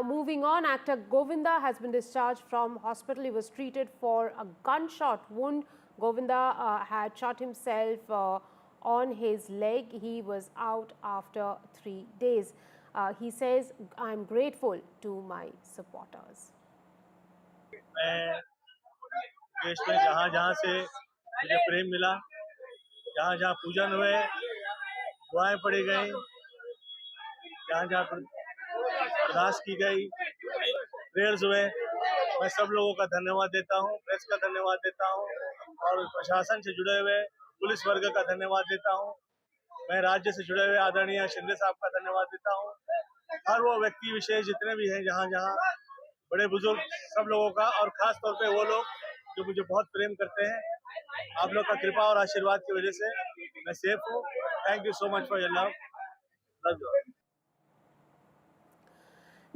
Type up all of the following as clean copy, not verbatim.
Moving on, actor Govinda has been discharged from hospital. He was treated for a gunshot wound. Govinda had shot himself on his leg. He was out after 3 days. He says, "I'm grateful to my supporters." मैं देश में जहाँ-जहाँ से मुझे प्रेम मिला, जहाँ-जहाँ पूजन हुए, दुआएं पड़ी गई, जहाँ-जहाँ अरदास की गई, प्रेयर्स हुए, मैं सब लोगों का धन्यवाद देता हूँ, प्रेस का धन्यवाद देता हूँ और प्रशासन से जुड़े हुए पुलिस वर्ग का धन्यवाद देता हूँ। मैं राज्य से जुड़े हुए आदरणीय शिंदे साहब का धन्यवाद देता हूँ। हर वो व्यक्ति विशेष जितने भी हैं जहाँ-जहाँ बड़े बुजुर्ग सब लोगों का और खास तौर पे वो लोग जो मुझे बहुत प्रेम करते हैं। आप लोग का कृपा और आशीर्वाद की वजह से मैं सेफ हूँ। Thank you so much for your love.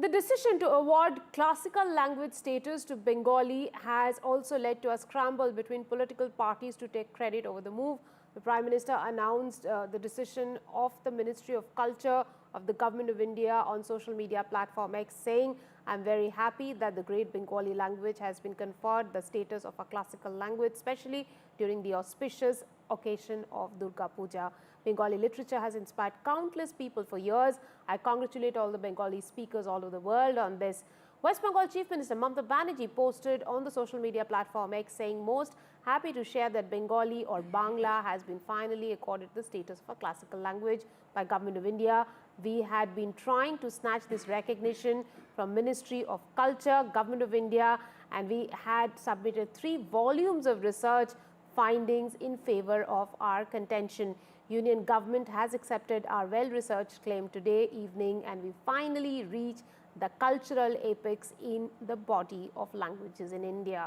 The decision to award classical language status to Bengali has also led to a scramble between political parties to take credit over the move. The Prime Minister announced the decision of the Ministry of Culture of the Government of India on social media platform X, saying, "I'm very happy that the great Bengali language has been conferred the status of a classical language, especially during the auspicious occasion of Durga Puja. Bengali literature has inspired countless people for years. I congratulate all the Bengali speakers all over the world on this." West Bengal Chief Minister Mamata Banerjee posted on the social media platform X, saying, "Most happy to share that Bengali or Bangla has been finally accorded the status of a classical language by Government of India. We had been trying to snatch this recognition from Ministry of Culture, Government of India, and we had submitted 3 volumes of research findings in favor of our contention. Union government has accepted our well-researched claim today evening, and we finally reach the cultural apex in the body of languages in India."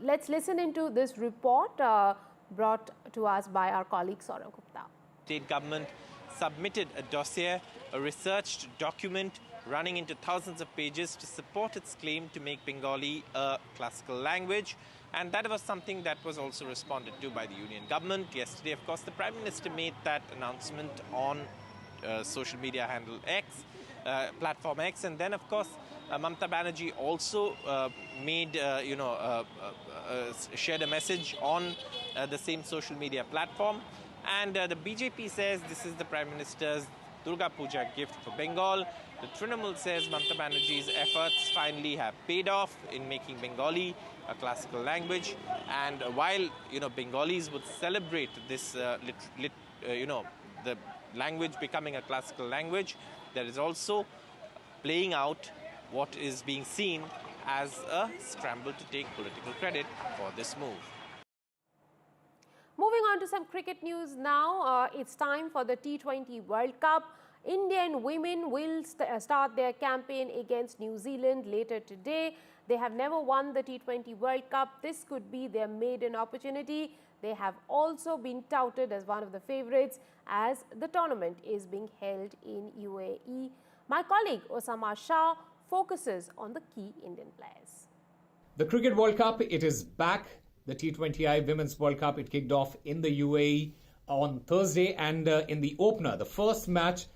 Let's listen into this report brought to us by our colleague Saurabh Gupta. State government submitted a dossier, a researched document running into thousands of pages to support its claim to make Bengali a classical language. And that was something that was also responded to by the Union government. Yesterday, of course, the Prime Minister made that announcement on social media handle X, platform X. And then, of course, Mamata Banerjee also made, shared a message on the same social media platform. And the BJP says this is the Prime Minister's Durga Puja gift for Bengal. The Trinamool says Mamata Banerjee's efforts finally have paid off in making Bengali a classical language. And while Bengalis would celebrate this, the language becoming a classical language, there is also playing out what is being seen as a scramble to take political credit for this move. Moving on to some cricket news now. It's time for the T20 World Cup. Indian women will start their campaign against New Zealand later today. They have never won the T20 World Cup. This could be their maiden opportunity. They have also been touted as one of the favourites as the tournament is being held in UAE. My colleague Osama Shah focuses on the key Indian players. The Cricket World Cup, it is back. The T20I Women's World Cup, it kicked off in the UAE on Thursday, and in the opener, the first match,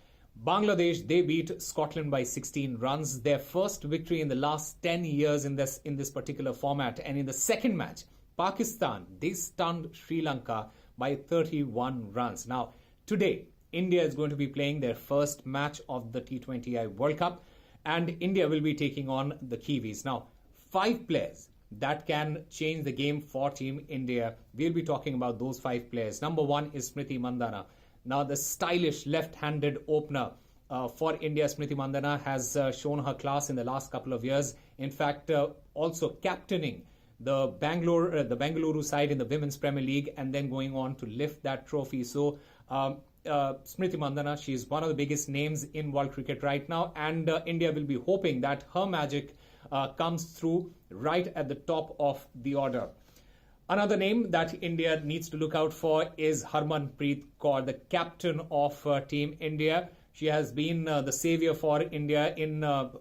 Bangladesh, they beat Scotland by 16 runs, their first victory in the last 10 years in this particular format. And in the second match, Pakistan, they stunned Sri Lanka by 31 runs. Now, today, India is going to be playing their first match of the T20I World Cup, and India will be taking on the Kiwis. Now, 5 players that can change the game for Team India. We'll be talking about those 5 players. Number 1 is Smriti Mandhana. Now, the stylish left-handed opener for India, Smriti Mandhana, has shown her class in the last couple of years. In fact, also captaining the Bengaluru side in the Women's Premier League, and then going on to lift that trophy. So, Smriti Mandhana, she is one of the biggest names in world cricket right now, and India will be hoping that her magic comes through right at the top of the order. Another name that India needs to look out for is Harmanpreet Kaur, the captain of Team India. She has been the savior for India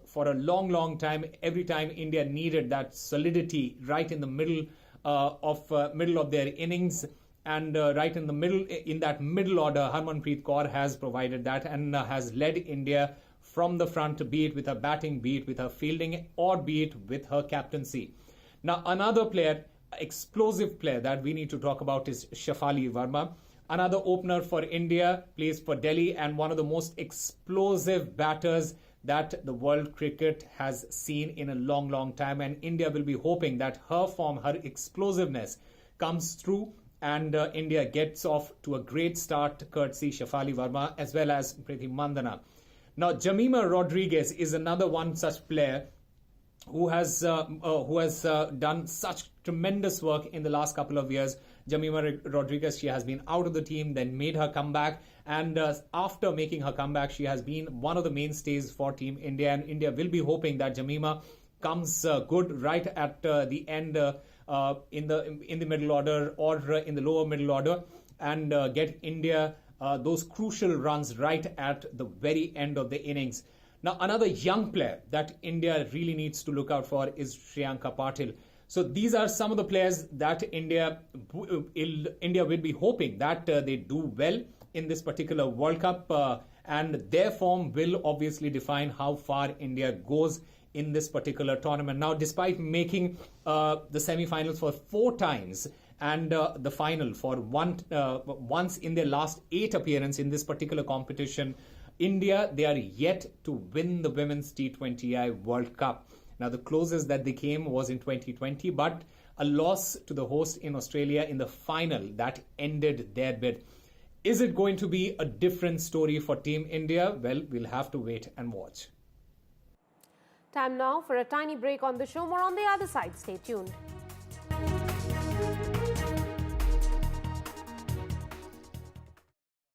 for a long time. Every time India needed that solidity right in the middle of their innings, and right in that middle order, Harmanpreet Kaur has provided that and has led India from the front, be it with her batting, be it with her fielding, or be it with her captaincy. Now, another player, explosive player that we need to talk about is Shafali Verma. Another opener for India, plays for Delhi, and one of the most explosive batters that the world cricket has seen in a long, long time. And India will be hoping that her form, her explosiveness comes through, and India gets off to a great start courtesy Shafali Verma as well as Priti Mandana. Now, Jemimah Rodriguez is another one such player who has done such tremendous work in the last couple of years. Jemimah Rodriguez, she has been out of the team, then made her comeback, and after making her comeback, she has been one of the mainstays for Team India, and India will be hoping that Jemimah comes good right at the end in the middle order or in the lower middle order, and get India those crucial runs right at the very end of the innings. Now, another young player that India really needs to look out for is Shriyanka Patil. So these are some of the players that India will be hoping that they do well in this particular World Cup, and their form will obviously define how far India goes in this particular tournament. Now, despite making the semi-finals for 4 times and the final for once in their last 8 appearances in this particular competition, India, they are yet to win the Women's T20I World Cup. Now, the closest that they came was in 2020, but a loss to the host in Australia in the final that ended their bid. Is it going to be a different story for Team India? Well, we'll have to wait and watch. Time now for a tiny break on the show. More on the other side. Stay tuned.